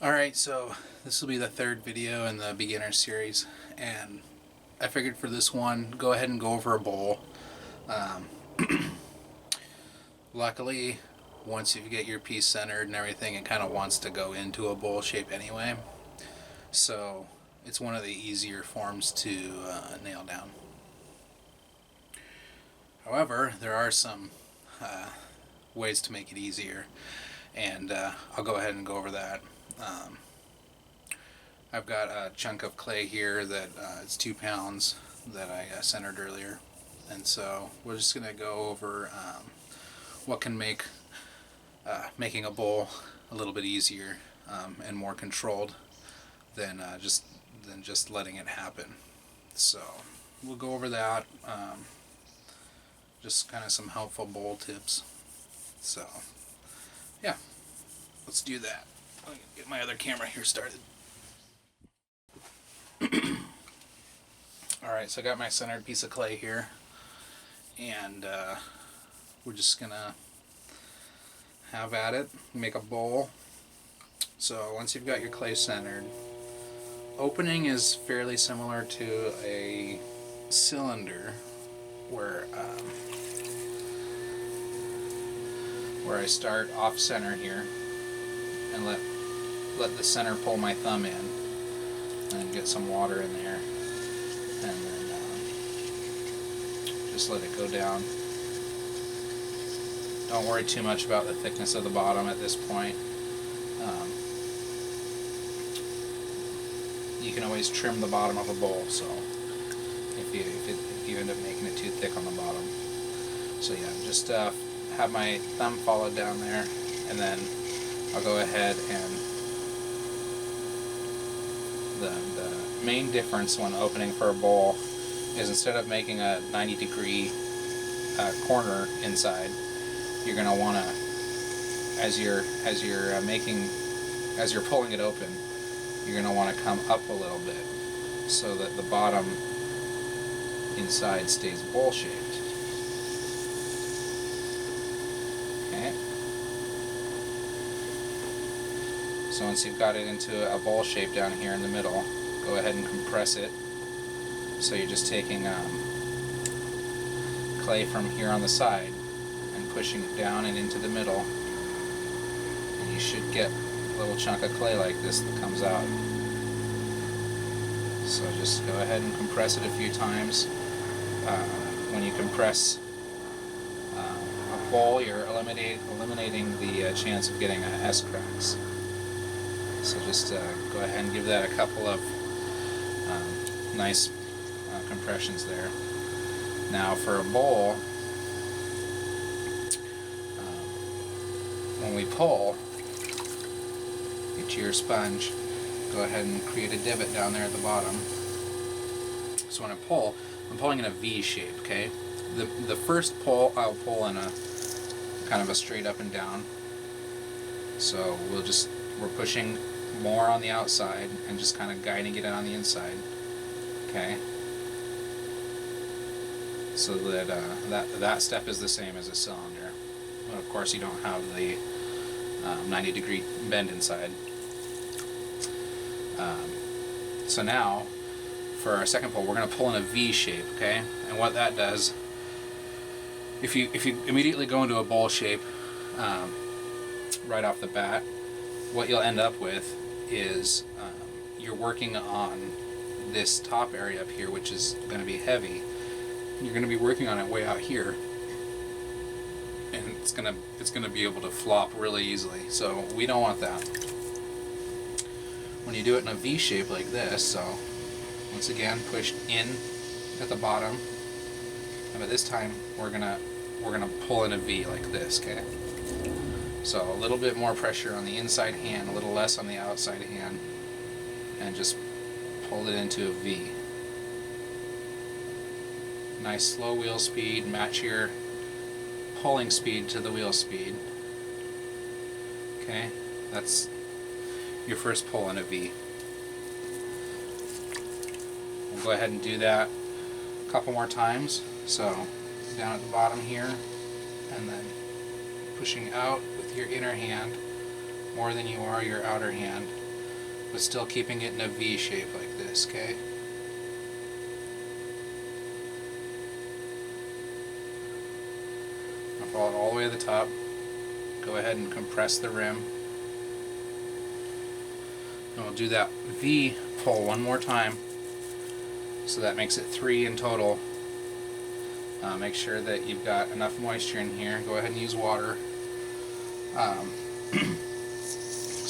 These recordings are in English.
Alright, so this will be the third video in the beginner series, and I figured for this one, go ahead and go over a bowl. Luckily, once you get your piece centered and everything, it kind of wants to go into a bowl shape anyway. So it's one of the easier forms to nail down. However, there are some ways to make it easier, and I'll go ahead and go over that. I've got a chunk of clay here that it's 2 pounds that I centered earlier, and so we're just going to go over what can make making a bowl a little bit easier and more controlled than just letting it happen. So we'll go over that, just kind of some helpful bowl tips. So yeah, let's do that. Let me get my other camera here started. Alright, so I got my centered piece of clay here, and we're just gonna have at it, make a bowl. So once you've got your clay centered, opening is fairly similar to a cylinder where I start off center here and let the center pull my thumb in and get some water in there, and then just let it go down. Don't worry too much about the thickness of the bottom at this point. You can always trim the bottom of a bowl, so if you end up making it too thick on the bottom. So yeah, just have my thumb follow down there, and then I'll go ahead and the main difference when opening for a bowl is instead of making a 90-degree corner inside, you're going to want to, as you're pulling it open, you're going to want to come up a little bit so that the bottom inside stays bowl shaped. Okay. So once you've got it into a bowl shape down here in the middle, go ahead and compress it. So you're just taking clay from here on the side and pushing it down and into the middle, and you should get a little chunk of clay like this that comes out. So just go ahead and compress it a few times. When you compress a bowl, you're eliminating the chance of getting S-cracks. So just go ahead and give that a couple of nice compressions there. Now for a bowl, when we pull, get your sponge, go ahead and create a divot down there at the bottom. So when I pull, I'm pulling in a V shape, okay? The first pull, I'll pull in a kind of a straight up and down. So we're pushing more on the outside and just kind of guiding it on the inside, okay? So that that step is the same as a cylinder. But of course, you don't have the 90-degree bend inside. So now, for our second pull, we're going to pull in a V shape, okay? And what that does, if you immediately go into a bowl shape right off the bat, what you'll end up with is you're working on this top area up here, which is going to be heavy. You're going to be working on it way out here, and it's going to be able to flop really easily. So we don't want that. When you do it in a V shape like this, so once again push in at the bottom, but this time we're gonna pull in a V like this, okay? So a little bit more pressure on the inside hand, a little less on the outside hand, and just pull it into a V. Nice slow wheel speed, match your pulling speed to the wheel speed. Okay, that's your first pull in a V. We'll go ahead and do that a couple more times. So down at the bottom here, and then pushing out with your inner hand more than you are your outer hand, but still keeping it in a V shape like this, okay? I'll follow it all the way to the top. Go ahead and compress the rim. And we'll do that V pull one more time. So that makes it 3 in total. Make sure that you've got enough moisture in here. Go ahead and use water.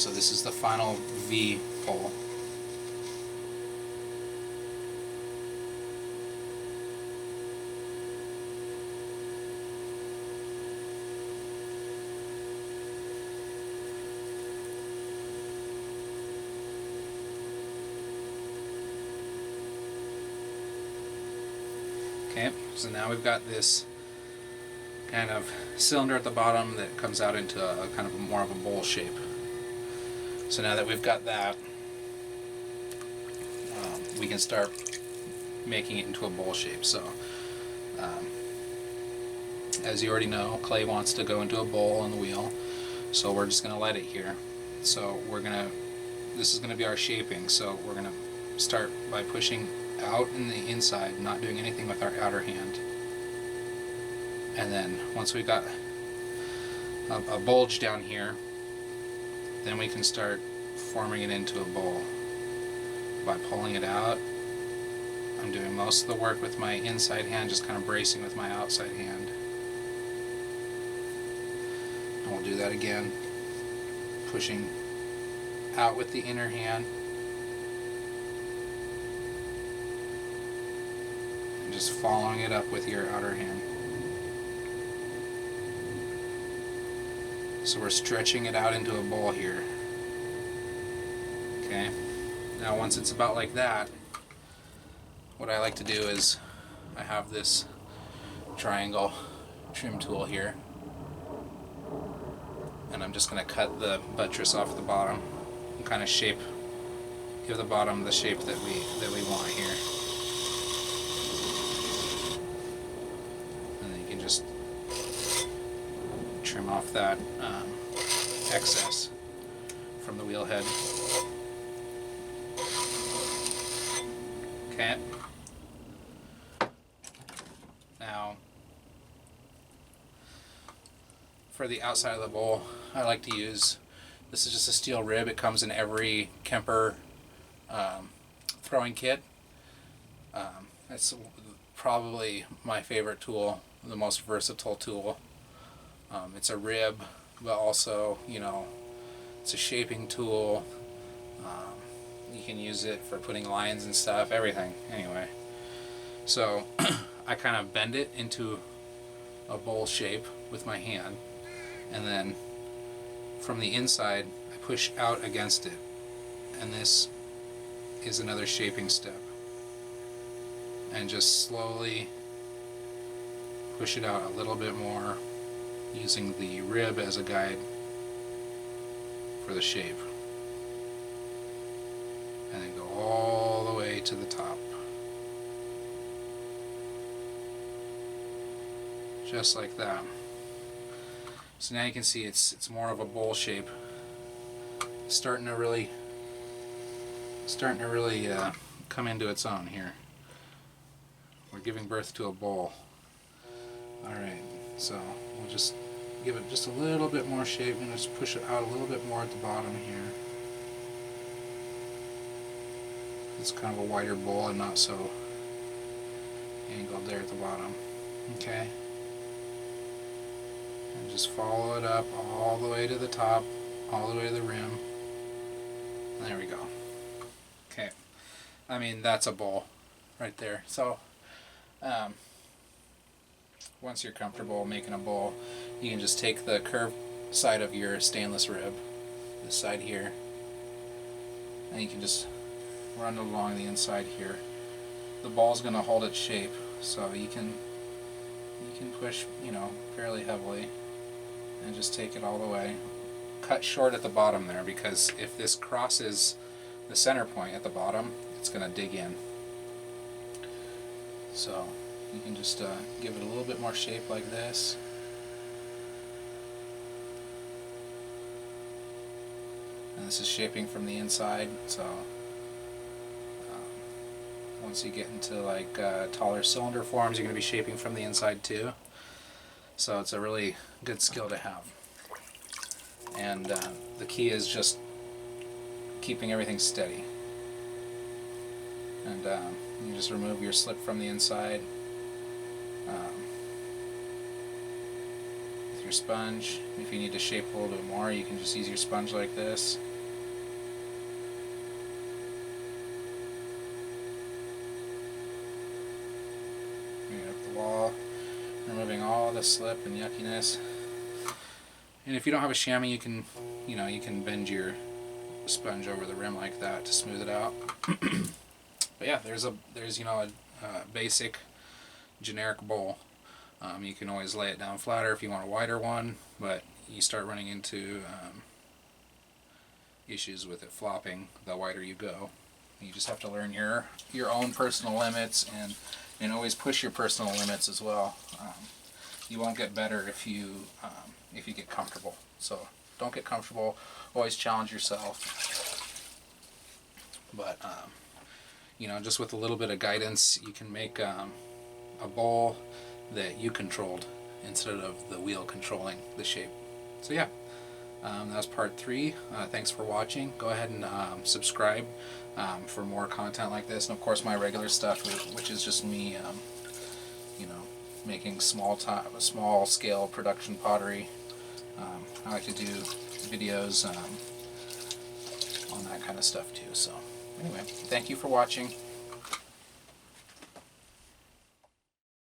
So this is the final V pull. Okay, so now we've got this kind of cylinder at the bottom that comes out into a kind of more of a bowl shape. So now that we've got that, we can start making it into a bowl shape. So as you already know, clay wants to go into a bowl on the wheel, so we're just going to let it here. So this is going to be our shaping, so we're going to start by pushing out in the inside, not doing anything with our outer hand. And then once we got a bulge down here, then we can start forming it into a bowl. By pulling it out, I'm doing most of the work with my inside hand, just kind of bracing with my outside hand. And we'll do that again, pushing out with the inner hand, and just following it up with your outer hand. So we're stretching it out into a bowl here. Okay, now once it's about like that, what I like to do is I have this triangle trim tool here, and I'm just going to cut the buttress off the bottom and kind of give the bottom the shape that we want here. And then you can just trim off that excess from the wheel head. Okay. Now, for the outside of the bowl, I like to use, this is just a steel rib. It comes in every Kemper throwing kit. It's probably my favorite tool, the most versatile tool. It's a rib, but also, it's a shaping tool. You can use it for putting lines and stuff, everything. Anyway, so I kind of bend it into a bowl shape with my hand, and then from the inside I push out against it, and this is another shaping step, and just slowly push it out a little bit more, using the rib as a guide for the shape, and then go all the way to the top, just like that. So now you can see it's more of a bowl shape, starting to really come into its own here. We're giving birth to a bowl. Alright, so we'll just give it just a little bit more shape and just push it out a little bit more at the bottom here. It's kind of a wider bowl and not so angled there at the bottom. Okay. And just follow it up all the way to the top, all the way to the rim. There we go. Okay. I mean, that's a bowl right there. So, once you're comfortable making a bowl, you can just take the curved side of your stainless rib, this side here, and you can just run it along the inside here. The ball's going to hold its shape, so you can push, fairly heavily, and just take it all the way. Cut short at the bottom there, because if this crosses the center point at the bottom, it's going to dig in. So you can just give it a little bit more shape like this. and this is shaping from the inside. So once you get into like taller cylinder forms, you're going to be shaping from the inside too. So it's a really good skill to have. And the key is just keeping everything steady. And you just remove your slip from the inside with your sponge. If you need to shape a little bit more, you can just use your sponge like this. Bring it up the wall, removing all the slip and yuckiness. And if you don't have a chamois, you can bend your sponge over the rim like that to smooth it out. But yeah, there's a basic generic bowl. You can always lay it down flatter if you want a wider one, but you start running into issues with it flopping the wider you go. You just have to learn your own personal limits, and always push your personal limits as well. You won't get better if you get comfortable. So don't get comfortable. Always challenge yourself. But just with a little bit of guidance, you can make a bowl that you controlled instead of the wheel controlling the shape. So yeah, that's part 3. Thanks for watching. Go ahead and subscribe for more content like this, and of course my regular stuff, which is just me, making small scale production pottery. I like to do videos on that kind of stuff too. So anyway, thank you for watching.